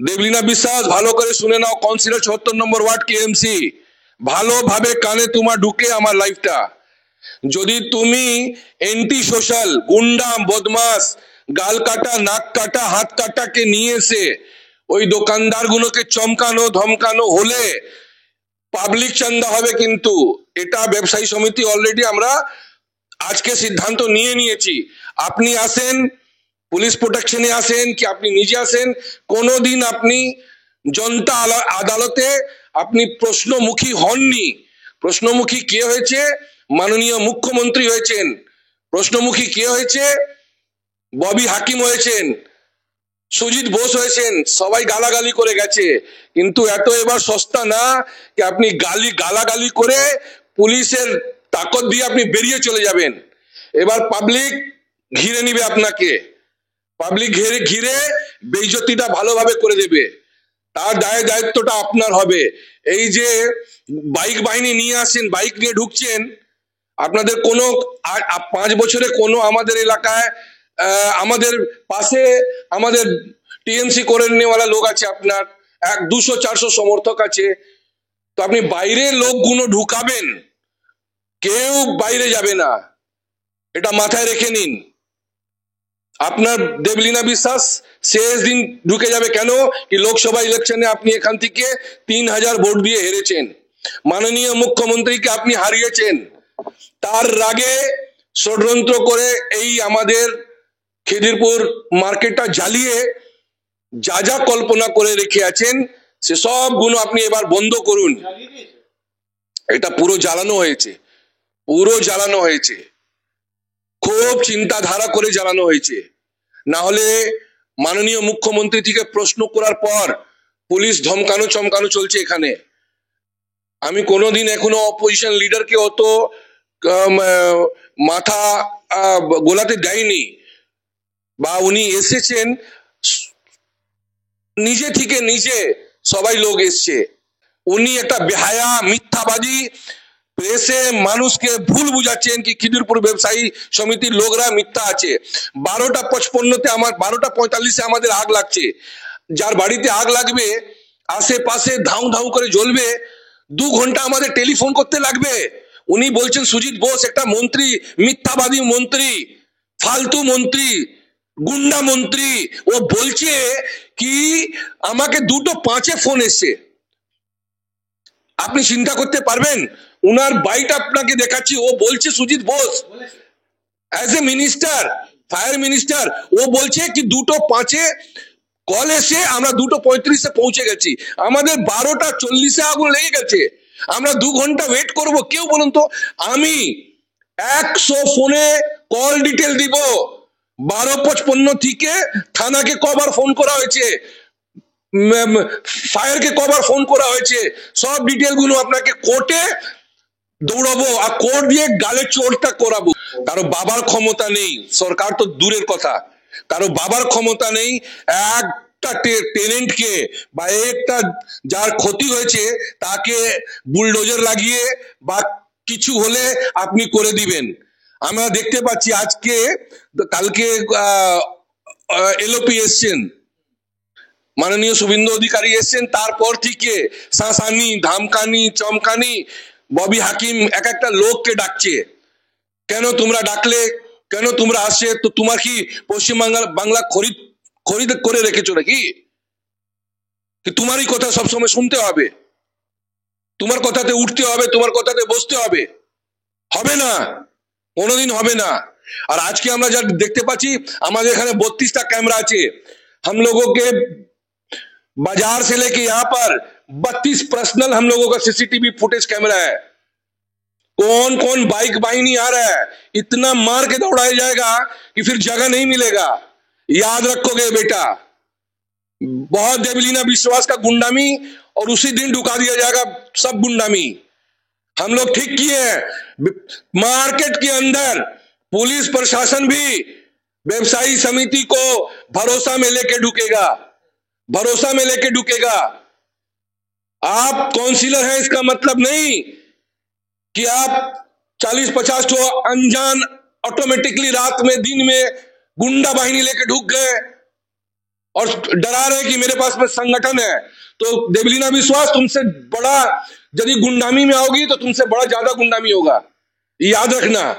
দেবলীনা বিশ্বাস, ভালো করে শুনে নাও, কাউন্সিলর ৭৪ নম্বর ওয়ার্ড কেএমসি, ভালোভাবে কানে তোমার ঢুকে আমার লাইফটা। যদি তুমি এন্টি সোশ্যাল গুন্ডা বদমাস গাল কাটা নাক কাটা হাত কাটাকে নিয়ে এসে ওই দোকানদার গুলোকে চমকানো ধমকানো হলে পাবলিক চান্দা হবে। কিন্তু এটা ব্যবসায়ী সমিতি অলরেডি আমরা আজকে সিদ্ধান্ত নিয়ে নিয়েছি। আপনি আসেন পুলিশ প্রোটেকশনে আসেন কি আপনি নিজে আসেন, কোনোদিন আপনি জনতা আদালতে আপনি প্রশ্নমুখী হননি। প্রশ্নমুখী কে হয়েছে? মাননীয় মুখ্যমন্ত্রী হয়েছেন। প্রশ্নমুখী কে হয়েছে? ববি হাকিম হয়েছেন, সুজিত বোস হয়েছেন। সবাই গালাগালি করে গেছে, কিন্তু এত এবার সস্তা না যে আপনি গালাগালি করে পুলিশের তাকত দিয়ে আপনি বেরিয়ে চলে যাবেন। এবার পাবলিক ঘিরে নিবে আপনাকে, পাবলিক ঘিরে বেইজ্জতিটা ভালোভাবে করে দেবে, তার দায়িত্বটা আপনার হবে। এই যে বাইক বাহিনী নিয়ে আসেন, বাইক নিয়ে ঢুকছেন, আপনাদের কোনো 5 বছরে কোনো আমাদের এলাকায় আমাদের পাশে আমাদের টিএমসি করে নেওয়ালা লোক আছে, আপনার 200-400 সমর্থক আছে। তো আপনি বাইরের লোকগুলো ঢুকাবেন, কেউ বাইরে যাবে না, এটা মাথায় রেখে নিন। আপনার দেবলীনা বিশ্বাস শেষ দিন ঢুকে যাবে। কেন কি লোকসভা ইলেকশনে আপনি এখান থেকে 3000 ভোট দিয়ে হেরেছেন, মাননীয় মুখ্যমন্ত্রীকে আপনি হারিয়েছেন। তার রাগে ষড়যন্ত্র করে এই আমাদের খিদিরপুর মার্কেটটা জ্বালিয়ে যা যা কল্পনা করে রেখে আছেন সে সব গুলো আপনি এবার বন্ধ করুন। এটা পুরো জ্বালানো হয়েছে, পুরো জ্বালানো হয়েছে, খুব চিন্তাধারা করে জ্বালানো হয়েছে। না হলে মাননীয় মুখ্যমন্ত্রী থেকে প্রশ্ন করার পর পুলিশ ধমকানো চমকানো চলছে এখানে। আমি কোনোদিন এখনো অপোজিশন লিডারকে অত মাথা গোলাতে দেয়নি, বা উনি এসেছেন নিজে থেকে, নিজে সবাই লোক এসছে। উনি একটা বেহায়া মিথ্যাবাদী প্রেসে মানুষকে ভুল বুঝাচ্ছেন কি খিদিরপুর ব্যবসায়ী সমিতির লোকরা মিথ্যা আছে। 12:55-তে আমার 12:45-এ আমাদের আগ লাগছে। যার বাড়িতে আগ লাগবে আশেপাশে ধাউ ধাউ করে জ্বলবে, 2 ঘন্টা আমাদের টেলিফোন করতে লাগবে। উনি বলছেন সুজিত বোস একটা মন্ত্রী, মিথ্যাবাদী মন্ত্রী, ফালতু মন্ত্রী, গুন্ডা মন্ত্রী। ও বলছে কি আমাকে 2:05-এ ফোন এসছে। আপনি চিন্তা করতে পারবেন? উনার বাইট আপনাকে দেখাচ্ছি, ও বলছে Sujit Bose as a minister, fire minister, ও বলছে কি 2:05-এ কল এসে আমরা 2:35-এ পৌঁছে গেছি। আমাদের 12:40-এ আগুন লেগে গেছে, আমরা 2 ঘন্টা ওয়েট করব? কেউ বলুন তো? আমি 100 ফোনে কল ডিটেল দিব। 12:55 থেকে থানাকে কবার ফোন করা হয়েছে, ফায়ারকে কবার ফোন করা হয়েছে, সব ডিটেল গুলো আপনাকে কোর্টে দৌড়াবো আর কোর্ট দিয়ে গালে চোরটা করাবো। কারো বাবার ক্ষমতা নেই, সরকার তো দূরের কথা, কারো বাবার ক্ষমতা নেই একটা টেনেন্টকে বা একটা যার ক্ষতি হয়েছে তাকে বুলডোজার লাগিয়ে বা কিছু হলে আপনি করে দিবেন। আমরা দেখতে পাচ্ছি আজকে কালকে এলওপি এসছেন, মাননীয় শুভেন্দু অধিকারী এসছেন, তারপর থেকে শাসানি ধামকানি চমকানি ববি হাকিম এক একটা লোককে ডাকছে। কেন তোমরা ডাকলে, কেন তোমরা আসছে? তো তোমার কি বাংলা খরিদ করে রেখেছো নাকি? তোমারই কথা সবসময় শুনতে হবে, তোমার কথাতে উঠতে হবে, তোমার কথাতে বসতে হবে? হবে না, কোনোদিন হবে না। আর আজকে আমরা যা দেখতে পাচ্ছি, আমাদের এখানে 32টা कैमरा আছে। हम लोगों के बाजार से लेके यहाँ पर 32 पर्सनल हम लोगों का सीसीटीवी फुटेज कैमरा है। कौन कौन बाइक बाहिनी आ रहा है, इतना मार के दौड़ाया जाएगा कि फिर जगह नहीं मिलेगा। याद रखोगे बेटा, बहुत देवलीना विश्वास का गुंडामी और उसी दिन ढुका दिया जाएगा सब गुंडामी। हम लोग ठीक किए हैं। मार्केट के अंदर पुलिस प्रशासन भी व्यवसायी समिति को भरोसा में लेके ढुकेगा, भरोसा में लेके ढुकेगा। आप काउंसिलर हैं इसका मतलब नहीं कि आप 40-50 तो अनजान ऑटोमेटिकली रात में दिन में गुंडा बाहिनी लेके ढुक गए। और डरा रहे कि मेरे पास में संगठन है। तो देवलीना विश्वास, तुमसे बड़ा यदि गुंडामी में आओगी तो तुमसे बड़ा ज्यादा गुंडामी होगा, याद रखना।